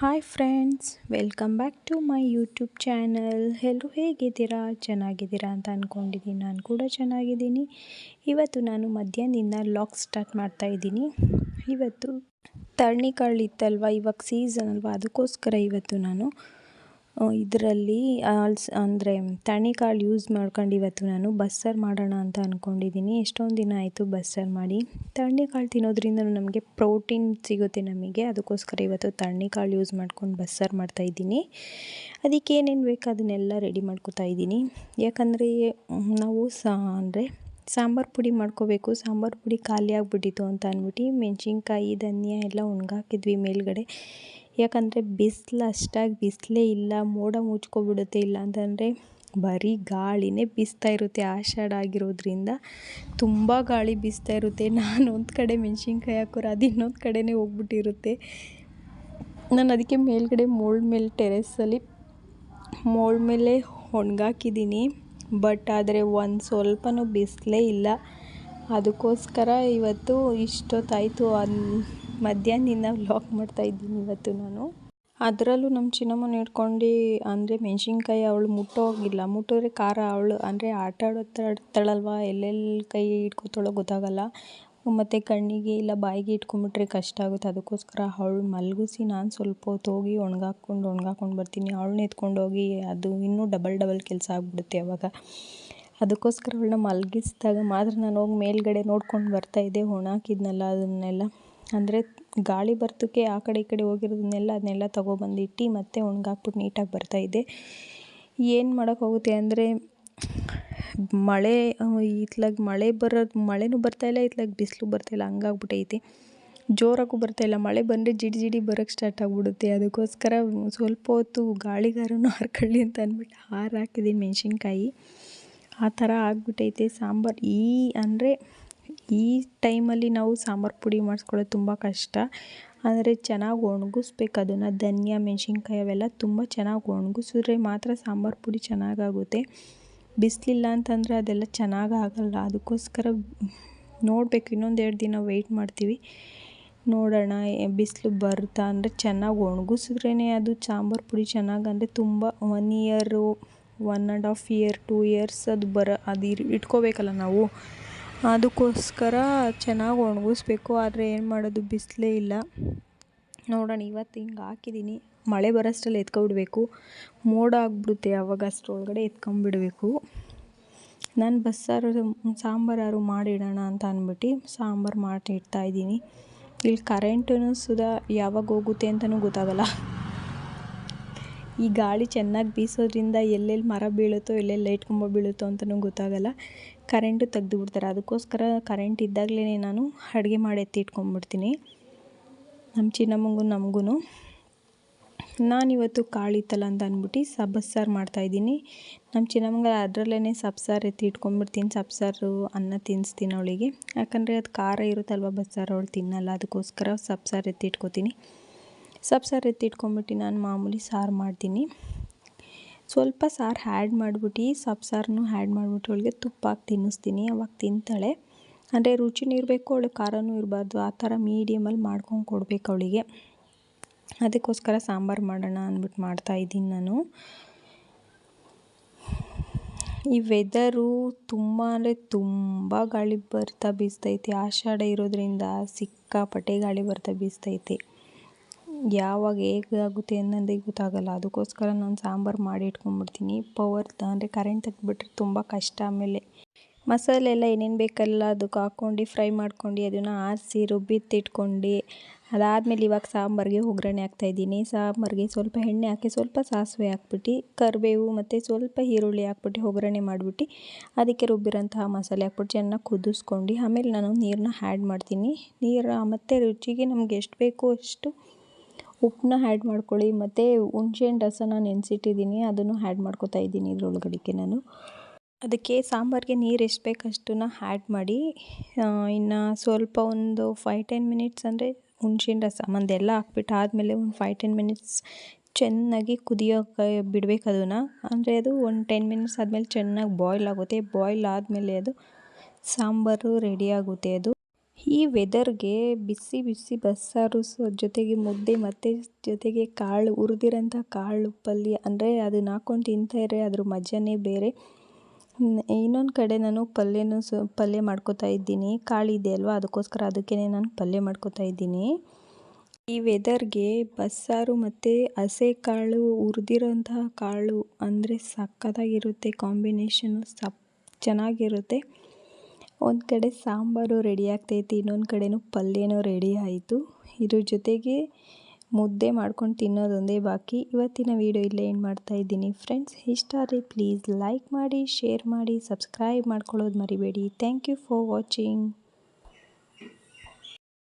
Hi friends, welcome back to my YouTube channel. ಎಲ್ಲರೂ ಹೇಗಿದ್ದೀರಾ? ಚೆನ್ನಾಗಿದ್ದೀರಾ ಅಂತ ಅಂದ್ಕೊಂಡಿದ್ದೀನಿ. ನಾನು ಕೂಡ ಚೆನ್ನಾಗಿದ್ದೀನಿ. ಇವತ್ತು ನಾನು ಮಧ್ಯಾಹ್ನದಿಂದ ವ್ಲಾಗ್ ಸ್ಟಾರ್ಟ್ ಮಾಡ್ತಾಯಿದ್ದೀನಿ. ಇವತ್ತು ತರ್ಣಿಕಾಳು ಇತ್ತಲ್ವ, ಇವಾಗ ಸೀಸನ್ ಅಲ್ವಾ, ಅದಕ್ಕೋಸ್ಕರ ಇವತ್ತು ನಾನು ಇದರಲ್ಲಿ ಅಂದರೆ ತರ್ಣಿಕಾಳು ಯೂಸ್ ಮಾಡ್ಕೊಂಡು ಇವತ್ತು ನಾನು ಬಸ್ಸಾರು ಮಾಡೋಣ ಅಂತ ಅಂದ್ಕೊಂಡಿದ್ದೀನಿ. ಎಷ್ಟೊಂದು ದಿನ ಆಯಿತು ಬಸ್ಸಾರು ಮಾಡಿ. ತರ್ಣಿಕಾಳು ತಿನ್ನೋದ್ರಿಂದ ನಮಗೆ ಪ್ರೋಟೀನ್ ಸಿಗುತ್ತೆ ನಮಗೆ. ಅದಕ್ಕೋಸ್ಕರ ಇವತ್ತು ತರ್ಣಿಕಾಳು ಯೂಸ್ ಮಾಡ್ಕೊಂಡು ಬಸ್ಸಾರು ಮಾಡ್ತಾಯಿದ್ದೀನಿ. ಅದಕ್ಕೆ ಏನೇನು ಬೇಕು ಅದನ್ನೆಲ್ಲ ರೆಡಿ ಮಾಡ್ಕೊತಾ ಇದ್ದೀನಿ. ಯಾಕಂದರೆ ನಾವು ಸಾಂಬಾರು ಪುಡಿ ಮಾಡ್ಕೋಬೇಕು. ಸಾಂಬಾರು ಪುಡಿ ಖಾಲಿ ಆಗಿಬಿಟ್ಟಿತ್ತು ಅಂತ ಅಂದ್ಬಿಟ್ಟು ಮೆಣಸಿನ್ಕಾಯಿ ಧನಿಯಾ ಎಲ್ಲ ಒಣಗಾಕಿದ್ವಿ ಮೇಲ್ಗಡೆ. ಯಾಕಂದರೆ ಅಷ್ಟಾಗಿ ಬಿಸಿಲೇ ಇಲ್ಲ, ಮೋಡ ಮುಚ್ಕೊಬಿಡುತ್ತೆ. ಇಲ್ಲ ಅಂತಂದರೆ ಬರೀ ಗಾಳಿನೇ ಬೀಸ್ತಾ ಇರುತ್ತೆ. ಆಷಾಢ ಆಗಿರೋದ್ರಿಂದ ತುಂಬ ಗಾಳಿ ಬೀಸ್ತಾ ಇರುತ್ತೆ. ನಾನು ಒಂದು ಕಡೆ ಮೆಣಸಿನ್ಕಾಯಿ ಹಾಕೋರು ಅದು ಇನ್ನೊಂದು ಕಡೆನೇ ಹೋಗ್ಬಿಟ್ಟಿರುತ್ತೆ. ನಾನು ಅದಕ್ಕೆ ಮೇಲ್ಗಡೆ ಟೆರೆಸಲ್ಲಿ ಮೋಲ್ಡ್ ಮೇಲೆ ಒಣಗಾಕಿದ್ದೀನಿ. ಬಟ್ ಆದರೆ ಒಂದು ಸ್ವಲ್ಪನೂ ಬಿಸಿಲೇ ಇಲ್ಲ. ಅದಕ್ಕೋಸ್ಕರ ಇವತ್ತು ಇಷ್ಟೊತ್ತಾಯಿತು ಮಧ್ಯಾಹ್ನದಿಂದ ವ್ಲಾಗ್ ಮಾಡ್ತಾಯಿದ್ದೀನಿ ಇವತ್ತು ನಾನು. ಅದರಲ್ಲೂ ನಮ್ಮ ಚಿನ್ನಮ್ಮನ ಹಿಡ್ಕೊಂಡು ಅಂದರೆ ಮೆಣಸಿನ್ಕಾಯಿ ಅವಳು ಮುಟ್ಟಿದ್ರೆ ಖಾರ ಅವಳು ಅಂದರೆ ಆಟ ಆಡ್ತಾಳಲ್ವ, ಎಲ್ಲೆಲ್ಲಿ ಕೈ ಇಟ್ಕೊತಾಳೋ ಗೊತ್ತಾಗಲ್ಲ. ಮತ್ತು ಕಣ್ಣಿಗೆ ಇಲ್ಲ ಬಾಯಿಗೆ ಇಟ್ಕೊಂಡ್ಬಿಟ್ರೆ ಕಷ್ಟ ಆಗುತ್ತೆ. ಅದಕ್ಕೋಸ್ಕರ ಅವಳು ಮಲಗಿಸಿ ನಾನು ಸ್ವಲ್ಪ ಹೊತ್ತು ಹೋಗಿ ಒಣಗಾಕೊಂಡು ಬರ್ತೀನಿ. ಅವಳನ್ನ ಎತ್ಕೊಂಡೋಗಿ ಅದು ಇನ್ನೂ ಡಬಲ್ ಕೆಲಸ ಆಗಿಬಿಡುತ್ತೆ ಅವಾಗ. ಅದಕ್ಕೋಸ್ಕರ ಅವಳನ್ನ ಮಲಗಿಸಿದಾಗ ಮಾತ್ರ ನಾನು ಹೋಗಿ ಮೇಲ್ಗಡೆ ನೋಡ್ಕೊಂಡು ಬರ್ತಾಯಿದ್ದೆ. ಒಣಾಕಿದ್ನಲ್ಲ ಅದನ್ನೆಲ್ಲ, ಅಂದರೆ ಗಾಳಿ ಬರ್ತಕ್ಕೆ ಆ ಕಡೆ ಈ ಕಡೆ ಅದನ್ನೆಲ್ಲ ತೊಗೊಬಂದಿಟ್ಟು ಮತ್ತೆ ಒಣಗಾಕ್ಬಿಟ್ಟು ನೀಟಾಗಿ ಬರ್ತಾಯಿದ್ದೆ. ಏನು ಮಾಡೋಕ್ಕಾಗುತ್ತೆ ಅಂದರೆ ಮಳೆನೂ ಬರ್ತಾಯಿಲ್ಲ, ಇತ್ಲಾಗ ಬಿಸಿಲು ಬರ್ತಾಯಿಲ್ಲ, ಹಂಗಾಗ್ಬಿಟ್ಟೈತೆ. ಜೋರಾಗೂ ಬರ್ತಾಯಿಲ್ಲ. ಮಳೆ ಬಂದರೆ ಜಿಡಿ ಬರೋಕ್ಕೆ ಸ್ಟಾರ್ಟ್ ಆಗಿಬಿಡುತ್ತೆ. ಅದಕ್ಕೋಸ್ಕರ ಸ್ವಲ್ಪ ಹೊತ್ತು ಗಾಳಿಗಾರನೂ ಹರ್ಕೊಳ್ಳಿ ಅಂತ ಅಂದ್ಬಿಟ್ಟು ಹಾಕಿದ್ದೀನಿ ಮೆಣಸಿನ್ಕಾಯಿ. ಆ ಥರ ಆಗಿಬಿಟ್ಟೈತೆ ಸಾಂಬಾರು. ಈ ಟೈಮಲ್ಲಿ ನಾವು ಸಾಂಬಾರು ಪುಡಿ ಮಾಡಿಸ್ಕೊಳ್ಳೋದು ತುಂಬ ಕಷ್ಟ. ಅಂದರೆ ಚೆನ್ನಾಗಿ ಒಣಗಿಸ್ಬೇಕು ಅದನ್ನು. ಧನಿಯಾ ಮೆಣಸಿನ್ಕಾಯಿ ಅವೆಲ್ಲ ತುಂಬ ಚೆನ್ನಾಗಿ ಒಣಗಿಸಿದ್ರೆ ಮಾತ್ರ ಸಾಂಬಾರು ಪುಡಿ ಚೆನ್ನಾಗಾಗುತ್ತೆ. ಬಿಸಿಲಿಲ್ಲ ಅಂತಂದರೆ ಅದೆಲ್ಲ ಚೆನ್ನಾಗಾಗಲ್ಲ. ಅದಕ್ಕೋಸ್ಕರ ನೋಡಬೇಕು, ಇನ್ನೊಂದೆರಡು ದಿನ ವೆಯ್ಟ್ ಮಾಡ್ತೀವಿ, ನೋಡೋಣ. ಬಿಸಿಲು ಬರುತ್ತಾ ಅಂದರೆ ಚೆನ್ನಾಗಿ ಒಣಗಿಸಿದ್ರೇ ಅದು ಸಾಂಬಾರು ಪುಡಿ ಅಂದರೆ ತುಂಬ 1 ಇಯರು 1.5 ಇಯರ್ 2 ಇಯರ್ಸ್ ಅದು ಇಟ್ಕೋಬೇಕಲ್ಲ ನಾವು. ಅದಕ್ಕೋಸ್ಕರ ಚೆನ್ನಾಗಿ ಒಣಗಿಸ್ಬೇಕು. ಆದರೆ ಏನು ಮಾಡೋದು, ಬಿಸಿಲೇ ಇಲ್ಲ. ನೋಡೋಣ, ಇವತ್ತು ಹಿಂಗೆ ಹಾಕಿದ್ದೀನಿ. ಮಳೆ ಬರೋಷ್ಟರಲ್ಲಿ ಎತ್ಕೊಬಿಡ್ಬೇಕು. ಮೋಡ ಆಗಿಬಿಡುತ್ತೆ ಆವಾಗ, ಅಷ್ಟರೊಳಗಡೆ ಎತ್ಕೊಂಬಿಡಬೇಕು. ನಾನು ಸಾಂಬಾರು ಮಾಡಿಡೋಣ ಅಂತ ಅಂದ್ಬಿಟ್ಟು ಸಾಂಬಾರು ಮಾಡಿ ಇಡ್ತಾಯಿದ್ದೀನಿ. ಇಲ್ಲಿ ಕರೆಂಟೂ ಯಾವಾಗ ಹೋಗುತ್ತೆ ಅಂತಲೂ ಗೊತ್ತಾಗಲ್ಲ. ಈ ಗಾಳಿ ಚೆನ್ನಾಗಿ ಬೀಸೋದ್ರಿಂದ ಎಲ್ಲೆಲ್ಲಿ ಮರ ಬೀಳುತ್ತೋ, ಎಲ್ಲೆಲ್ಲಿ ಲೈಟ್ ಕಂಬ ಬೀಳುತ್ತೋ ಅಂತಲೂ ಗೊತ್ತಾಗಲ್ಲ. ಕರೆಂಟು ತೆಗೆದು ಬಿಡ್ತಾರೆ. ಅದಕ್ಕೋಸ್ಕರ ಕರೆಂಟ್ ಇದ್ದಾಗಲೇ ನಾನು ಅಡುಗೆ ಮಾಡಿ ಎತ್ತಿಟ್ಕೊಂಡ್ಬಿಡ್ತೀನಿ, ನಮ್ಮ ಚಿನ್ನಮ್ಮಂಗೂ ನಮಗೂ. ನಾನಿವತ್ತು ಕಾಳಿತ್ತಲ್ಲ ಅಂತ ಅಂದ್ಬಿಟ್ಟು ಬಸ್ಸಾರು ಮಾಡ್ತಾಯಿದ್ದೀನಿ. ನಮ್ಮ ಚಿನ್ನಮ್ಮಂಗೆ ಅದರಲ್ಲೇ ಸಬ್ಸಾರು ಎತ್ತಿಟ್ಕೊಂಡ್ಬಿಡ್ತೀನಿ. ಸಬ್ಸಾರು ಅನ್ನ ತಿನ್ನಿಸ್ತೀನಿ ಅವಳಿಗೆ. ಯಾಕಂದರೆ ಅದು ಖಾರ ಇರುತ್ತಲ್ವ ಬಸ್ಸಾರು, ಅವಳು ತಿನ್ನಲ್ಲ. ಅದಕ್ಕೋಸ್ಕರ ಸಬ್ಸಾರು ಎತ್ತಿಟ್ಕೊತೀನಿ. ಸಬ್ಸಾರು ಎತ್ತಿಟ್ಕೊಂಡ್ಬಿಟ್ಟು ನಾನು ಮಾಮೂಲಿ ಸಾರು ಮಾಡ್ತೀನಿ. ಸ್ವಲ್ಪ ಸಾರು ಆ್ಯಡ್ ಮಾಡಿಬಿಟ್ಟು ಸಬ್ಸಾರನ್ನು ಆ್ಯಡ್ ಮಾಡಿಬಿಟ್ಟು ಅವಳಿಗೆ ತುಪ್ಪ ಹಾಕಿ ತಿನ್ನಿಸ್ತೀನಿ. ಅವಾಗ ತಿಂತಾಳೆ. ಅಂದರೆ ರುಚಿನೂ ಇರಬೇಕು, ಅವಳಿಗೆ ಖಾರನೂ ಇರಬಾರ್ದು. ಆ ಥರ ಮೀಡಿಯಮಲ್ಲಿ ಮಾಡ್ಕೊಂಡು ಕೊಡಬೇಕು ಅವಳಿಗೆ. ಅದಕ್ಕೋಸ್ಕರ ಸಾಂಬಾರು ಮಾಡೋಣ ಅಂದ್ಬಿಟ್ಟು ಮಾಡ್ತಾಯಿದ್ದೀನಿ ನಾನು. ಈ ವೆದರು ತುಂಬ ಗಾಳಿ ಬೀಸ್ತೈತೆ. ಆಷಾಢ ಇರೋದ್ರಿಂದ ಸಿಕ್ಕಾಪಟ್ಟೆ ಗಾಳಿ ಬೀಸ್ತೈತೆ. ಯಾವಾಗ ಹೇಗಾಗುತ್ತೆ ಅನ್ನೋದೇ ಗೊತ್ತಾಗಲ್ಲ. ಅದಕ್ಕೋಸ್ಕರ ನಾನು ಸಾಂಬಾರು ಮಾಡಿ ಇಟ್ಕೊಂಡ್ಬಿಡ್ತೀನಿ. ಅಂದರೆ ಕರೆಂಟ್ ತೆಗೆದುಬಿಟ್ರೆ ತುಂಬ ಕಷ್ಟ. ಆಮೇಲೆ ಮಸಾಲೆ ಎಲ್ಲ ಏನೇನು ಬೇಕಲ್ಲ ಅದಕ್ಕೆ ಹಾಕ್ಕೊಂಡು ಫ್ರೈ ಮಾಡ್ಕೊಂಡು ಅದನ್ನು ಆರಿಸಿ ರುಬ್ಬಿತ್ತಿಟ್ಕೊಂಡು ಅದಾದಮೇಲೆ ಇವಾಗ ಸಾಂಬಾರಿಗೆ ಒಗ್ಗರಣೆ ಹಾಕ್ತಾಯಿದ್ದೀನಿ. ಸಾಂಬಾರಿಗೆ ಸ್ವಲ್ಪ ಎಣ್ಣೆ ಹಾಕಿ ಸ್ವಲ್ಪ ಸಾಸಿವೆ ಹಾಕ್ಬಿಟ್ಟು ಕರಿಬೇವು ಮತ್ತು ಸ್ವಲ್ಪ ಈರುಳ್ಳಿ ಹಾಕ್ಬಿಟ್ಟು ಒಗ್ಗರಣೆ ಮಾಡಿಬಿಟ್ಟು ಅದಕ್ಕೆ ರುಬ್ಬಿರೋಂತಹ ಮಸಾಲೆ ಹಾಕ್ಬಿಟ್ಟು ಚೆನ್ನಾಗಿ ಕುದಿಸ್ಕೊಂಡು ಆಮೇಲೆ ನಾನು ನೀರನ್ನ ಆ್ಯಡ್ ಮಾಡ್ತೀನಿ. ಮತ್ತು ರುಚಿಗೆ ನಮ್ಗೆ ಎಷ್ಟು ಬೇಕೋ ಅಷ್ಟು ಉಪ್ಪನ್ನ ಆ್ಯಡ್ ಮಾಡ್ಕೊಳ್ಳಿ. ಮತ್ತು ಹುಣಸೆಹಣ್ಣು ರಸನ ನೆನೆಸಿಟ್ಟಿದ್ದೀನಿ, ಅದನ್ನು ಆ್ಯಡ್ ಮಾಡ್ಕೊತಾ ಇದ್ದೀನಿ ಇದರೊಳಗಡೆಗೆ ನಾನು. ಅದಕ್ಕೆ ಸಾಂಬಾರಿಗೆ ನೀರು ಎಷ್ಟು ಬೇಕು ಅಷ್ಟನ್ನು ಆ್ಯಡ್ ಮಾಡಿ ಇನ್ನು ಸ್ವಲ್ಪ ಒಂದು 5-10 ಮಿನಿಟ್ಸ್ ಅಂದರೆ ಹುಣಸೆಹಣ್ಣು ರಸ ಒಂದೆಲ್ಲ ಹಾಕ್ಬಿಟ್ಟು ಆದಮೇಲೆ ಒಂದು 5-10 ಮಿನಿಟ್ಸ್ ಚೆನ್ನಾಗಿ ಕುದಿಯೋಕೆ ಬಿಡಬೇಕು ಅದನ್ನು. ಅಂದರೆ ಅದು ಒಂದು 10 ಮಿನಿಟ್ಸ್ ಆದಮೇಲೆ ಚೆನ್ನಾಗಿ ಬಾಯ್ಲ್ ಆಗುತ್ತೆ. ಬಾಯ್ಲ್ ಆದಮೇಲೆ ಅದು ಸಾಂಬಾರು ರೆಡಿ ಆಗುತ್ತೆ. ಅದು ಈ ವೆದರ್ಗೆ ಬಿಸಿ ಬಿಸಿ ಬಸ್ಸಾರು ಜೊತೆಗೆ ಮುದ್ದೆ ಮತ್ತು ಜೊತೆಗೆ ಕಾಳು ಹುರಿದಿರೋಂಥ ಕಾಳು ಪಲ್ಯ ಅಂದರೆ ಅದನ್ನ ಹಾಕ್ಕೊಂಡು ತಿಂತಾರೆ ಅದ್ರ ಮಜಾನೇ ಬೇರೆ. ಇನ್ನೊಂದು ಕಡೆ ನಾನು ಪಲ್ಯ ಮಾಡ್ಕೋತಾ ಇದ್ದೀನಿ. ಕಾಳಿದೆ ಅಲ್ವಾ, ಅದಕ್ಕೋಸ್ಕರ ಅದಕ್ಕೇ ನಾನು ಪಲ್ಯ ಮಾಡ್ಕೋತಾ ಇದ್ದೀನಿ. ಈ ವೆದರ್ಗೆ ಬಸ್ಸಾರು ಮತ್ತು ಹಸೆ ಕಾಳು ಹುರಿದಿರೋಂತಹ ಕಾಳು ಅಂದರೆ ಸಖತ್ತಾಗಿರುತ್ತೆ. ಕಾಂಬಿನೇಷನು ಚೆನ್ನಾಗಿರುತ್ತೆ. ಒಂದು ಕಡೆ ಸಾಂಬಾರು ರೆಡಿ ಆಗ್ತೈತಿ, ಇನ್ನೊಂದು ಕಡೆನೂ ಪಲ್ಯನೂ ರೆಡಿ ಆಯಿತು. ಇದ್ರ ಜೊತೆಗೆ ಮುದ್ದೆ ಮಾಡ್ಕೊಂಡು ತಿನ್ನೋದೊಂದೇ ಬಾಕಿ. ಇವತ್ತಿನ ವಿಡಿಯೋ ಇಲ್ಲೇ ಎಂಡ್ ಮಾಡ್ತಾ ಇದ್ದೀನಿ ಫ್ರೆಂಡ್ಸ್. ಇಷ್ಟ ಆದರೆ ಪ್ಲೀಸ್ ಲೈಕ್ ಮಾಡಿ, ಶೇರ್ ಮಾಡಿ, ಸಬ್ಸ್ಕ್ರೈಬ್ ಮಾಡ್ಕೊಳ್ಳೋದು ಮರಿಬೇಡಿ. Thank you for watching.